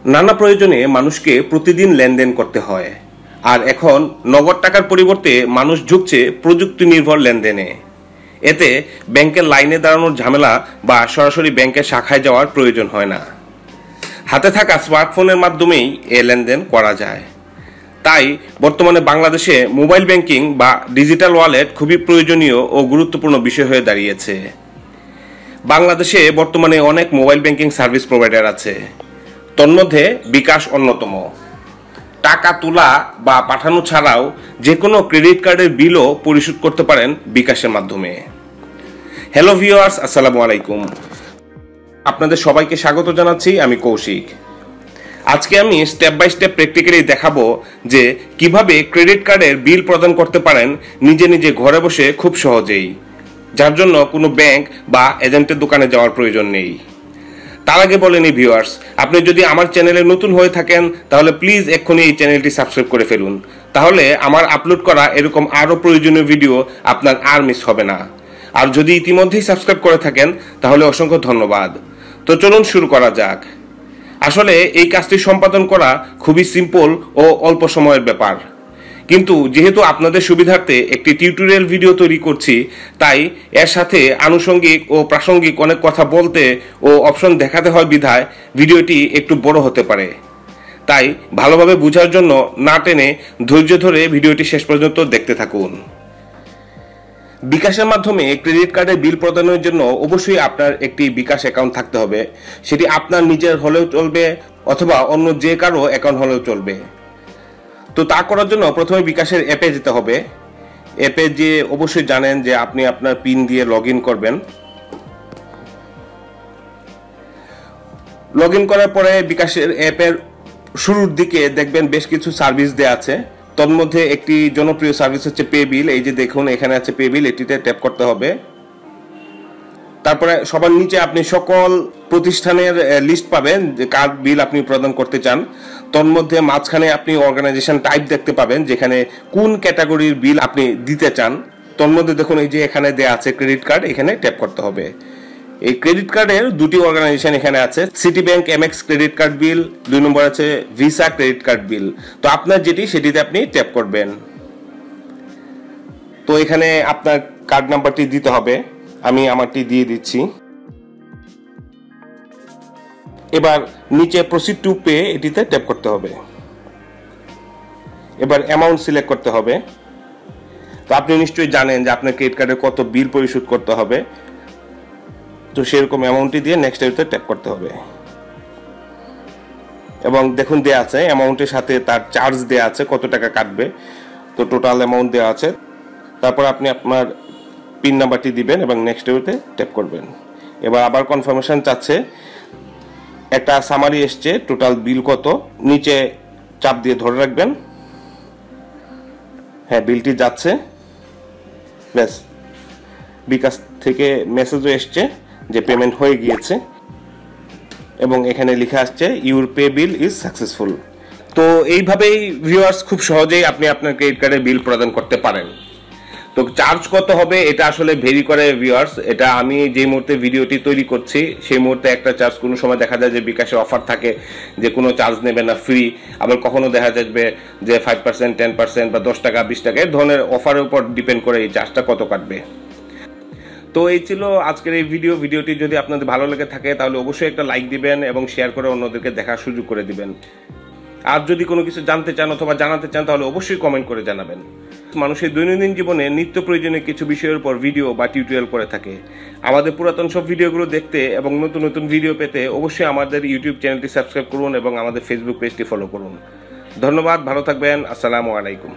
নানা প্রয়োজনে মানুষকে প্রতিদিন লেনদেন করতে হয়, আর এখন নগদ টাকার পরিবর্তে মানুষ ঝুঁকছে প্রযুক্তি নির্ভর লেনদেনে। এতে ব্যাংকের লাইনে দাঁড়ানোর ঝামেলা বা সরাসরি ব্যাংকের শাখায় যাওয়ার প্রয়োজন হয় না। হাতে থাকা স্মার্টফোনের মাধ্যমেই এ লেনদেন করা যায়। তাই বর্তমানে বাংলাদেশে মোবাইল ব্যাংকিং বা ডিজিটাল ওয়ালেট খুবই প্রয়োজনীয় ও গুরুত্বপূর্ণ বিষয় হয়ে দাঁড়িয়েছে। বাংলাদেশে বর্তমানে অনেক মোবাইল ব্যাংকিং সার্ভিস প্রোভাইডার আছে, তন্মধ্যে বিকাশ অন্যতম। টাকা তোলা বা পাঠানো ছাড়াও যে কোনো ক্রেডিট কার্ডের বিলও পরিশোধ করতে পারেন বিকাশের মাধ্যমে। হ্যালো ভিউয়ার্স, আসসালামু আলাইকুম। আপনাদের সবাইকে স্বাগত জানাচ্ছি, আমি কৌশিক। আজকে আমি স্টেপ বাই স্টেপ প্র্যাকটিক্যালি দেখাবো যে কিভাবে ক্রেডিট কার্ডের বিল প্রদান করতে পারেন নিজে নিজে ঘরে বসে খুব সহজেই, যার জন্য কোনো ব্যাংক বা এজেন্টের দোকানে যাওয়ার প্রয়োজন নেই। তার আগে বলেনি ভিউয়ার্স, আপনি যদি আমার চ্যানেলে নতুন হয়ে থাকেন তাহলে প্লিজ এক্ষুনি এই চ্যানেলটি সাবস্ক্রাইব করে ফেলুন, তাহলে আমার আপলোড করা এরকম আরও প্রয়োজনীয় ভিডিও আপনার আর মিস হবে না। আর যদি ইতিমধ্যেই সাবস্ক্রাইব করে থাকেন তাহলে অসংখ্য ধন্যবাদ। তো চলুন শুরু করা যাক। আসলে এই কাজটি সম্পাদন করা খুবই সিম্পল ও অল্প সময়ের ব্যাপার, কিন্তু যেহেতু আপনাদের সুবিধার্থে একটি টিউটোরিয়াল ভিডিও তৈরি করছি, তাই এর সাথে আনুষঙ্গিক ও প্রাসঙ্গিক অনেক কথা বলতে ও অপশন দেখাতে হয় বিধায় ভিডিওটি একটু বড় হতে পারে। তাই ভালোভাবে বোঝার জন্য না টেনে ধৈর্য ধরে ভিডিওটি শেষ পর্যন্ত দেখতে থাকুন। বিকাশের মাধ্যমে ক্রেডিট কার্ডের বিল প্রদানের জন্য অবশ্যই আপনার একটি বিকাশ অ্যাকাউন্ট থাকতে হবে। সেটি আপনার নিজের হলেও চলবে অথবা অন্য যে কারো অ্যাকাউন্ট হলেও চলবে। তো তা করার জন্য প্রথমে বিকাশের অ্যাপে যেতে হবে। অ্যাপে যে অবশ্যই জানেন যে আপনি আপনার পিন দিয়ে লগ ইন করবেন। লগ ইন করার পরে বিকাশের অ্যাপের শুরুর দিকে দেখবেন বেশ কিছু সার্ভিস দেওয়া আছে। তন্মধ্যে একটি জনপ্রিয় সার্ভিস হচ্ছে পে বিল। এই যে দেখুন এখানে আছে পে বিল, এটিতে ট্যাপ করতে হবে। তারপরে সবার নিচে আপনি সকল প্রতিষ্ঠানের লিস্ট পাবেন যে কার বিল আপনি প্রদান করতে চান। তন্মধ্যে মাঝখানে আপনি অর্গানাইজেশন টাইপ দেখতে পাবেন, যেখানে কোন ক্যাটাগরির বিল আপনি দিতে চান। তন্মধ্যে দেখুন এই যে এখানে দেয়া আছে ক্রেডিট কার্ড, এখানে ট্যাপ করতে হবে। এই ক্রেডিট কার্ডের দুটি অর্গানাইজেশন এখানে আছে, city bank MX credit card বিল, 2 নম্বর আছে ভিসা ক্রেডিট কার্ড বিল। তো আপনার যেটি সেটিতে আপনি ট্যাপ করবেন। তো এখানে আপনার কার্ড নাম্বারটি দিতে হবে, আমি আমারটি দিয়ে দিচ্ছি। এবার নিচে প্রসিড টু পে এটিতে ট্যাপ করতে হবে। এবার অ্যামাউন্ট সিলেক্ট করতে হবে। তো আপনি নিশ্চয়ই জানেন যে আপনার ক্রেডিট কার্ডে কত বিল পরিশোধ করতে হবে, তো সেরকম অ্যামাউন্টটি দিয়ে নেক্সট এতে ট্যাপ করতে হবে। এবং দেখুন দেয়া আছে অ্যামাউন্টের সাথে তার চার্জ দেয়া আছে, কত টাকা কাটবে। তো টোটাল অ্যামাউন্ট দেওয়া আছে। তারপর আপনি আপনার পিন নাম্বারটি দিবেন এবং নেক্সট এতে ট্যাপ করবেন। এবার আবার কনফার্মেশন চাচ্ছে, একটা সামারি এসছে টোটাল বিল কত, নিচে চাপ দিয়ে ধরে রাখবেন। হ্যাঁ, বিলটি যাচ্ছে। ব্যাস, বিকাশ থেকে মেসেজও এসছে যে পেমেন্ট হয়ে গিয়েছে এবং এখানে লেখা আসছে your pay bill is successful. তো এইভাবেই ভিউয়ার্স খুব সহজেই আপনি আপনার ক্রেডিট কার্ডের বিল প্রদান করতে পারেন। তো চার্জ কত হবে এটা আসলে ভেরি করে ভিউয়ার্স। এটা আমি যে মুহূর্তে ভিডিওটি তৈরি করছি সেই মুহূর্তে একটা চার্জ, কোনো সময় দেখা যায় যে বিকাশে অফার থাকে যে কোনো চার্জ নেবে না, ফ্রি। আবার কখনো দেখা যাবে যে 5%, 10% বা 10 টাকা 20 টাকা, এই ধরনের অফারের উপর ডিপেন্ড করে এই চার্জটা কত কাটবে। তো এই ছিল আজকের এই ভিডিওটি যদি আপনাদের ভালো লেগে থাকে তাহলে অবশ্যই একটা লাইক দিবেন এবং শেয়ার করে অন্যদেরকে দেখার সুযোগ করে দিবেন। আর যদি কোনো কিছু জানতে চান অথবা জানাতে চান তাহলে অবশ্যই কমেন্ট করে জানাবেন। মানুষের দৈনন্দিন জীবনে নিত্য প্রয়োজনীয় কিছু বিষয়ের উপর ভিডিও বা টিউটোরিয়াল করে থাকে। আমাদের পুরাতন সব ভিডিওগুলো দেখতে এবং নতুন নতুন ভিডিও পেতে অবশ্যই আমাদের ইউটিউব চ্যানেলটি সাবস্ক্রাইব করুন এবং আমাদের ফেসবুক পেজটি ফলো করুন। ধন্যবাদ, ভালো থাকবেন, আসসালামু আলাইকুম।